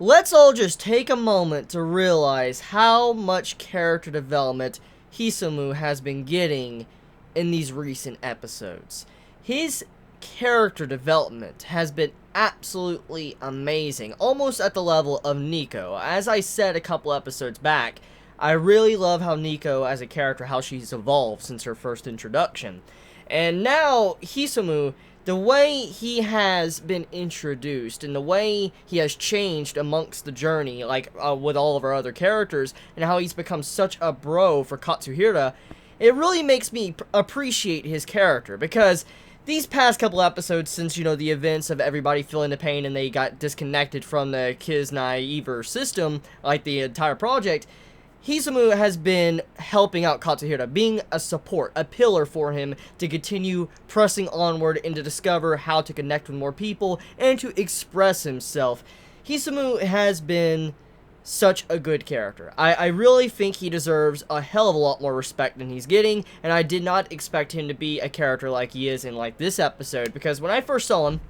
Let's all just take a moment to realize how much character development Heimu has been getting in these recent episodes. His character development has been absolutely amazing, almost at the level of Nico. As I said a couple episodes back, I really love how Nico as a character, how she's evolved since her first introduction. And now, Heimu, the way he has been introduced and the way he has changed amongst the journey, like with all of our other characters, and how he's become such a bro for Katsuhira, it really makes me appreciate his character, because these past couple episodes, since, you know, the events of everybody feeling the pain and they got disconnected from the Kiznaiver system, like the entire project, Heimu has been helping out Katsuhira, being a support, a pillar for him to continue pressing onward and to discover how to connect with more people and to express himself. Heimu has been such a good character. I really think he deserves a hell of a lot more respect than he's getting, and I did not expect him to be a character like he is in like this episode, because when I first saw him,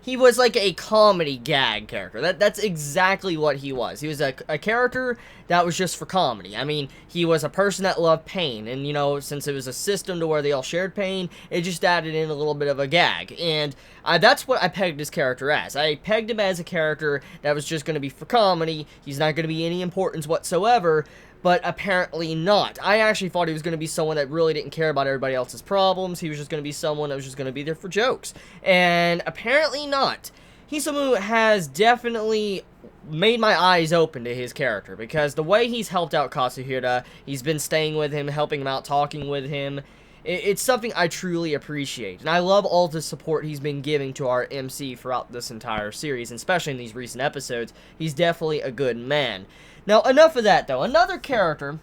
he was like a comedy gag character. That's exactly what he was. He was a character that was just for comedy. I mean, he was a person that loved pain, and, you know, since it was a system to where they all shared pain, it just added in a little bit of a gag, and that's what I pegged his character as. I pegged him as a character that was just going to be for comedy. He's not going to be any importance whatsoever, but apparently not. I actually thought he was going to be someone that really didn't care about everybody else's problems. He was just going to be someone that was just going to be there for jokes. And apparently not. Heimu has definitely made my eyes open to his character, because the way he's helped out Katsuhira, he's been staying with him, helping him out, talking with him, it's something I truly appreciate. And I love all the support he's been giving to our MC throughout this entire series, and especially in these recent episodes. He's definitely a good man. Now, enough of that, though. Another character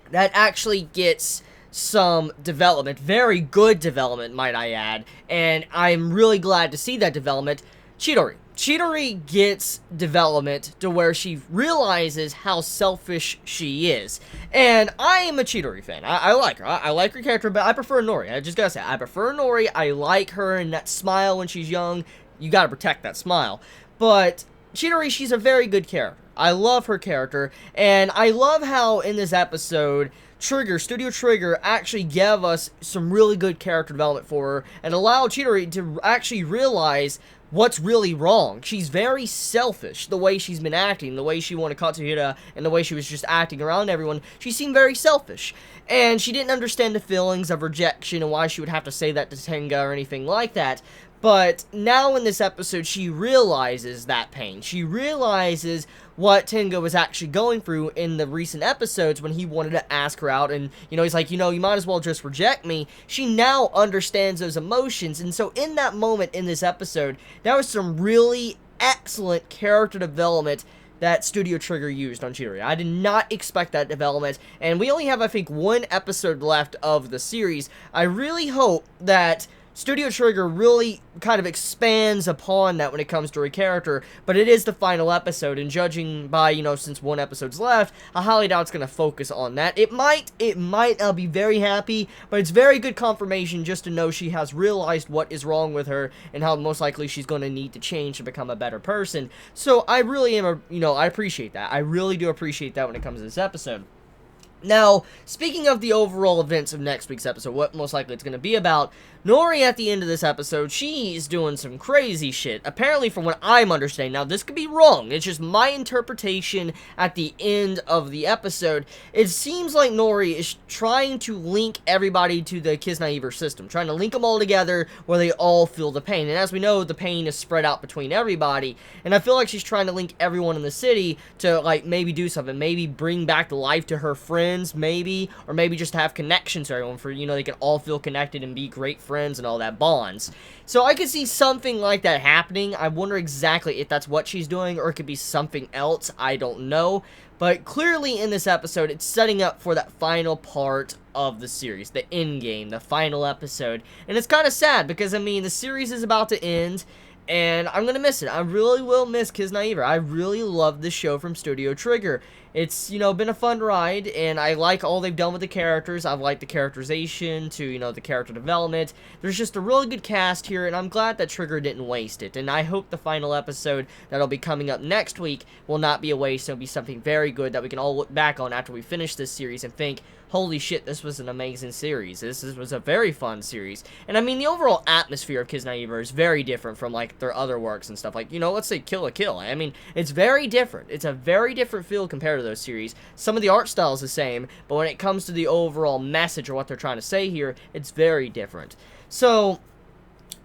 that actually gets some development, very good development, might I add, and I'm really glad to see that development, Chidori. Chidori gets development to where she realizes how selfish she is. And I am a Chidori fan. I like her. I like her character, but I prefer Nori. I just gotta say, I prefer Nori. I like her and that smile when she's young. You gotta protect that smile. But Chidori, she's a very good character. I love her character, and I love how in this episode, Studio Trigger actually gave us some really good character development for her, and allowed Chidori to actually realize what's really wrong. She's very selfish, the way she's been acting, the way she wanted Katsuhira, and the way she was just acting around everyone. She seemed very selfish, and she didn't understand the feelings of rejection and why she would have to say that to Tenga or anything like that. But now in this episode, she realizes that pain. She realizes what Tenga was actually going through in the recent episodes when he wanted to ask her out. And, you know, he's like, you know, you might as well just reject me. She now understands those emotions. And so in that moment in this episode, there was some really excellent character development that Studio Trigger used on Chidori. I did not expect that development. And we only have, I think, one episode left of the series. I really hope that Studio Trigger really kind of expands upon that when it comes to her character, but it is the final episode, and judging by, you know, since one episode's left, I highly doubt it's going to focus on that. It might, I'll be very happy, but it's very good confirmation just to know she has realized what is wrong with her, and how most likely she's going to need to change to become a better person. So I really am, I appreciate that. I really do appreciate that when it comes to this episode. Now, speaking of the overall events of next week's episode, what most likely it's going to be about, Nori at the end of this episode, she's doing some crazy shit. Apparently, from what I'm understanding, now this could be wrong, it's just my interpretation at the end of the episode. It seems like Nori is trying to link everybody to the Kiznaiver system, trying to link them all together where they all feel the pain. And as we know, the pain is spread out between everybody, and I feel like she's trying to link everyone in the city to, like, maybe do something, maybe bring back the life to her friends, maybe, or maybe just have connections to everyone for, you know, they can all feel connected and be great friends and all that bonds. So I could see something like that happening. I wonder exactly if that's what she's doing, or it could be something else. I don't know. But clearly in this episode, it's setting up for that final part of the series, the end game, the final episode. And it's kind of sad because, I mean, the series is about to end, and I'm gonna miss it. I really will miss Kiznaiver. I really love this show from Studio Trigger. It's, been a fun ride, and I like all they've done with the characters. I've liked the characterization to, the character development. There's just a really good cast here, and I'm glad that Trigger didn't waste it. And I hope the final episode that'll be coming up next week will not be a waste. It'll be something very good that we can all look back on after we finish this series and think, holy shit, this was an amazing series. This was a very fun series. And I mean, the overall atmosphere of Kiznaiver is very different from, like, their other works and stuff. Like, let's say Kill la Kill. I mean, it's very different. It's a very different feel compared to those series. Some of the art style is the same, but when it comes to the overall message or what they're trying to say here, it's very different. So,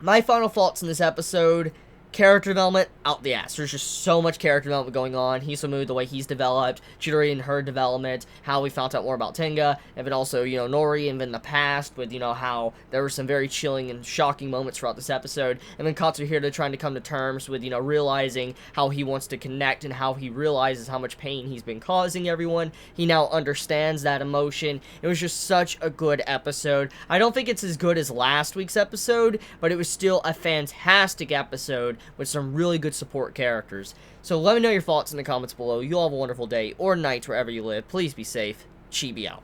my final thoughts in this episode: character development, out the ass. There's just so much character development going on. Hisomu, the way he's developed, Chidori and her development, how we found out more about Tenga, and then also, Nori, and then the past with, how there were some very chilling and shocking moments throughout this episode, and then Katsuhiro trying to come to terms with, realizing how he wants to connect and how he realizes how much pain he's been causing everyone. He now understands that emotion. It was just such a good episode. I don't think it's as good as last week's episode, but it was still a fantastic episode with some really good support characters. So let me know your thoughts in the comments below. You all have a wonderful day or night wherever you live. Please be safe. Chibi out.